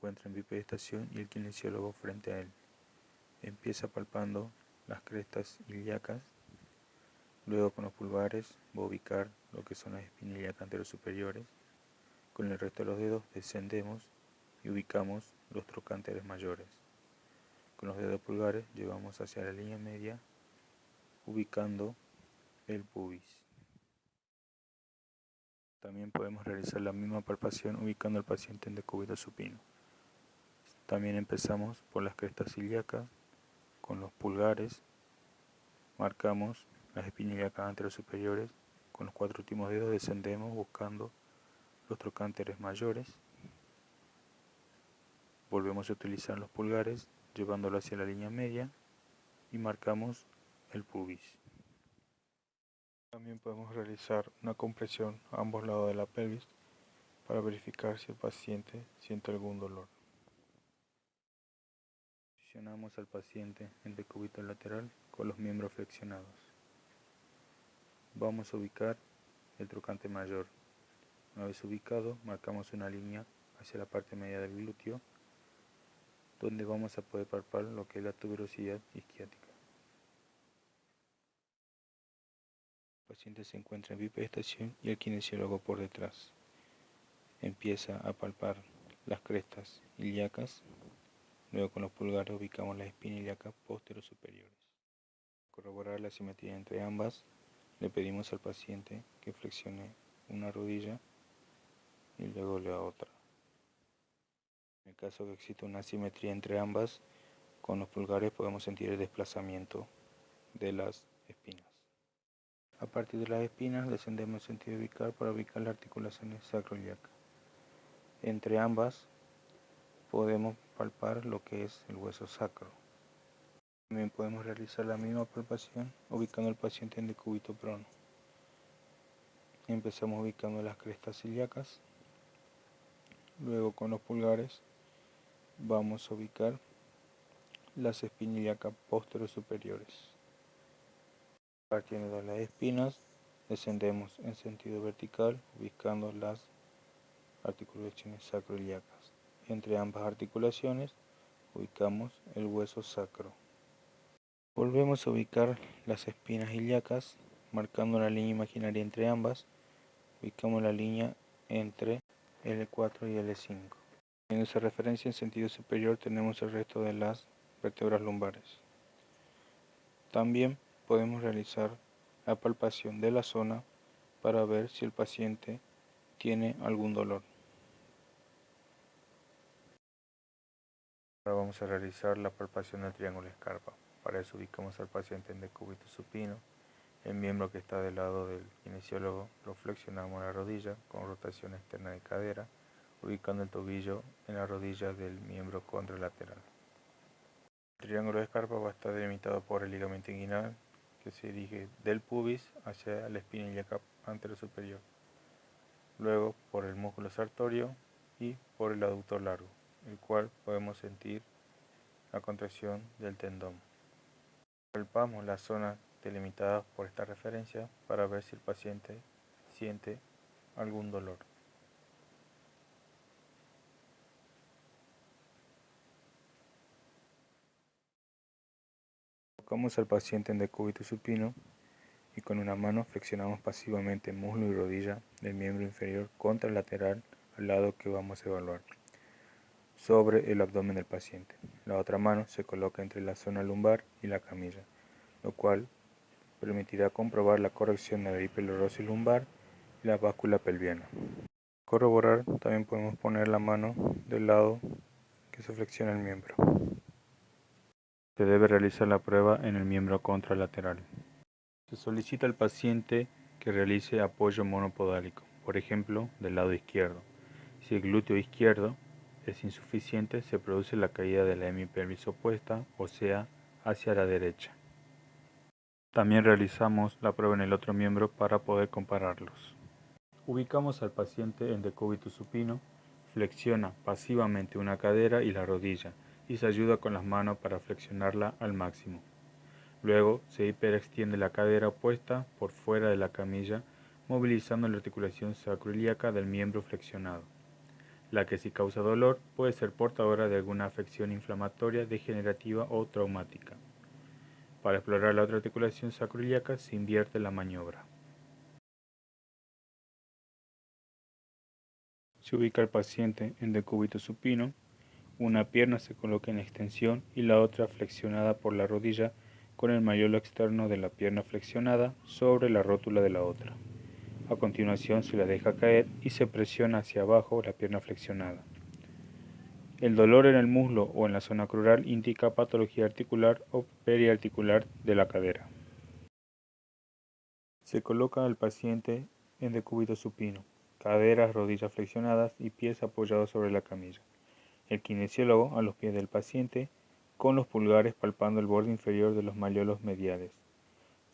encuentra en bipedestación y el kinesiólogo frente a él. Empieza palpando las crestas ilíacas, luego con los pulgares va a ubicar lo que son las espinas ilíacas anterosuperiores. Con el resto de los dedos descendemos y ubicamos los trocánteres mayores. Con los dedos pulgares llevamos hacia la línea media, ubicando el pubis. También podemos realizar la misma palpación ubicando al paciente en decúbito supino. También empezamos por las crestas ilíacas. Con los pulgares marcamos las espinas ilíacas anterosuperiores. Con los 4 últimos dedos descendemos buscando los trocánteres mayores. Volvemos a utilizar los pulgares llevándolo hacia la línea media y marcamos el pubis. También podemos realizar una compresión a ambos lados de la pelvis para verificar si el paciente siente algún dolor. Posicionamos al paciente en decúbito lateral con los miembros flexionados. Vamos a ubicar el trocante mayor. Una vez ubicado, marcamos una línea hacia la parte media del glúteo, donde vamos a poder palpar lo que es la tuberosidad isquiática. El paciente se encuentra en bipedestación y el kinesiólogo por detrás. Empieza a palpar las crestas ilíacas, luego con los pulgares ubicamos las espinas ilíacas posterosuperiores. Para corroborar la simetría entre ambas, le pedimos al paciente que flexione una rodilla y luego la otra. En el caso que exista una asimetría entre ambas, con los pulgares podemos sentir el desplazamiento de las espinas. A partir de las espinas descendemos en sentido ubicar para ubicar las articulaciones sacroiliacas. Entre ambas podemos palpar lo que es el hueso sacro. También podemos realizar la misma palpación ubicando al paciente en decúbito prono. Empezamos ubicando las crestas ilíacas, luego con los pulgares vamos a ubicar las espinas ilíacas posterosuperiores. Partiendo de las espinas, descendemos en sentido vertical ubicando las articulaciones sacroiliacas. Entre ambas articulaciones ubicamos el hueso sacro. Volvemos a ubicar las espinas ilíacas, marcando una línea imaginaria entre ambas. Ubicamos la línea entre L4 y L5. En esa referencia en sentido superior tenemos el resto de las vértebras lumbares. También podemos realizar la palpación de la zona para ver si el paciente tiene algún dolor. Ahora vamos a realizar la palpación del triángulo Scarpa. Para eso ubicamos al paciente en decúbito supino. El miembro que está del lado del kinesiólogo lo flexionamos en la rodilla con rotación externa de cadera, ubicando el tobillo en la rodilla del miembro contralateral. El triángulo de Scarpa va a estar delimitado por el ligamento inguinal que se dirige del pubis hacia la espina ilíaca anterosuperior, luego por el músculo sartorio y por el aductor largo, el cual podemos sentir la contracción del tendón. Palpamos las zonas delimitadas por esta referencia para ver si el paciente siente algún dolor. Colocamos al paciente en decúbito supino y con una mano flexionamos pasivamente muslo y rodilla del miembro inferior contralateral al lado que vamos a evaluar, sobre el abdomen del paciente. La otra mano se coloca entre la zona lumbar y la camilla, lo cual permitirá comprobar la corrección de la hiperlorosis lumbar y la báscula pelviana. Para corroborar, también podemos poner la mano del lado que se flexiona el miembro. Se debe realizar la prueba en el miembro contralateral. Se solicita al paciente que realice apoyo monopodálico, por ejemplo, del lado izquierdo. Si el glúteo izquierdo es insuficiente, se produce la caída de la hemipelvis opuesta, o sea, hacia la derecha. También realizamos la prueba en el otro miembro para poder compararlos. Ubicamos al paciente en decúbito supino, flexiona pasivamente una cadera y la rodilla y se ayuda con las manos para flexionarla al máximo. Luego se hiperextiende la cadera opuesta por fuera de la camilla, movilizando la articulación sacroiliaca del miembro flexionado. la que si causa dolor puede ser portadora de alguna afección inflamatoria, degenerativa o traumática. Para explorar la otra articulación sacroiliaca se invierte la maniobra. Se ubica al paciente en decúbito supino, una pierna se coloca en extensión y la otra flexionada por la rodilla con el mayolo externo de la pierna flexionada sobre la rótula de la otra. A continuación se la deja caer y se presiona hacia abajo la pierna flexionada. El dolor en el muslo o en la zona crural indica patología articular o periarticular de la cadera. Se coloca al paciente en decúbito supino, caderas, rodillas flexionadas y pies apoyados sobre la camilla. El kinesiólogo a los pies del paciente con los pulgares palpando el borde inferior de los malleolos mediales.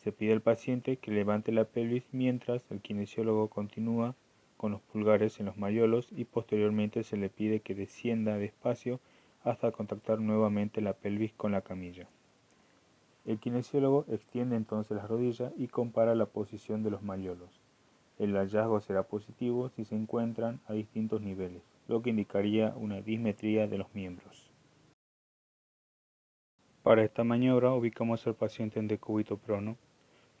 Se pide al paciente que levante la pelvis mientras el kinesiólogo continúa con los pulgares en los malleolos y posteriormente se le pide que descienda despacio hasta contactar nuevamente la pelvis con la camilla. El kinesiólogo extiende entonces las rodillas y compara la posición de los malleolos. El hallazgo será positivo si se encuentran a distintos niveles, lo que indicaría una dismetría de los miembros. Para esta maniobra ubicamos al paciente en decúbito prono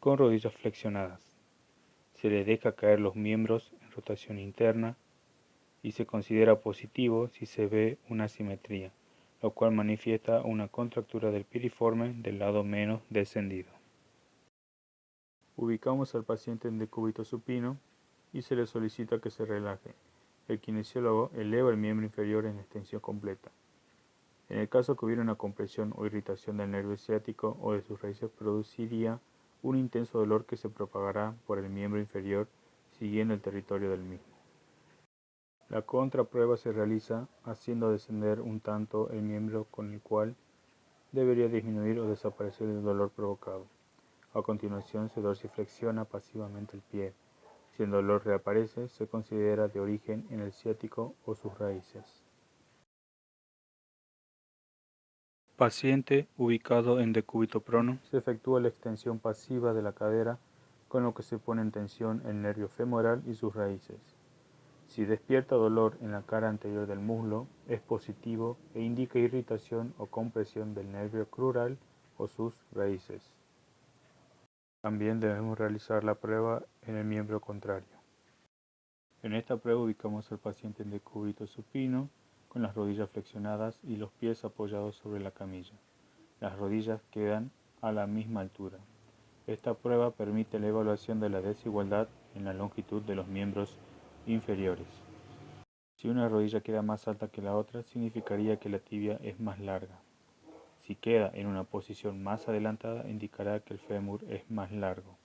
con rodillas flexionadas. Se le deja caer los miembros en rotación interna y se considera positivo si se ve una asimetría, lo cual manifiesta una contractura del piriforme del lado menos descendido. Ubicamos al paciente en decúbito supino y se le solicita que se relaje. El kinesiólogo eleva el miembro inferior en extensión completa. En el caso que hubiera una compresión o irritación del nervio ciático o de sus raíces, produciría un intenso dolor que se propagará por el miembro inferior siguiendo el territorio del mismo. La contraprueba se realiza haciendo descender un tanto el miembro con el cual debería disminuir o desaparecer el dolor provocado. A continuación se dorsiflexiona pasivamente el pie. Si el dolor reaparece, se considera de origen en el ciático o sus raíces. Paciente ubicado en decúbito prono, se efectúa la extensión pasiva de la cadera, con lo que se pone en tensión el nervio femoral y sus raíces. Si despierta dolor en la cara anterior del muslo, es positivo e indica irritación o compresión del nervio crural o sus raíces. También debemos realizar la prueba en el miembro contrario. En esta prueba ubicamos al paciente en decúbito supino, con las rodillas flexionadas y los pies apoyados sobre la camilla. Las rodillas quedan a la misma altura. Esta prueba permite la evaluación de la desigualdad en la longitud de los miembros inferiores. Si una rodilla queda más alta que la otra, significaría que la tibia es más larga. Si queda en una posición más adelantada, indicará que el fémur es más largo.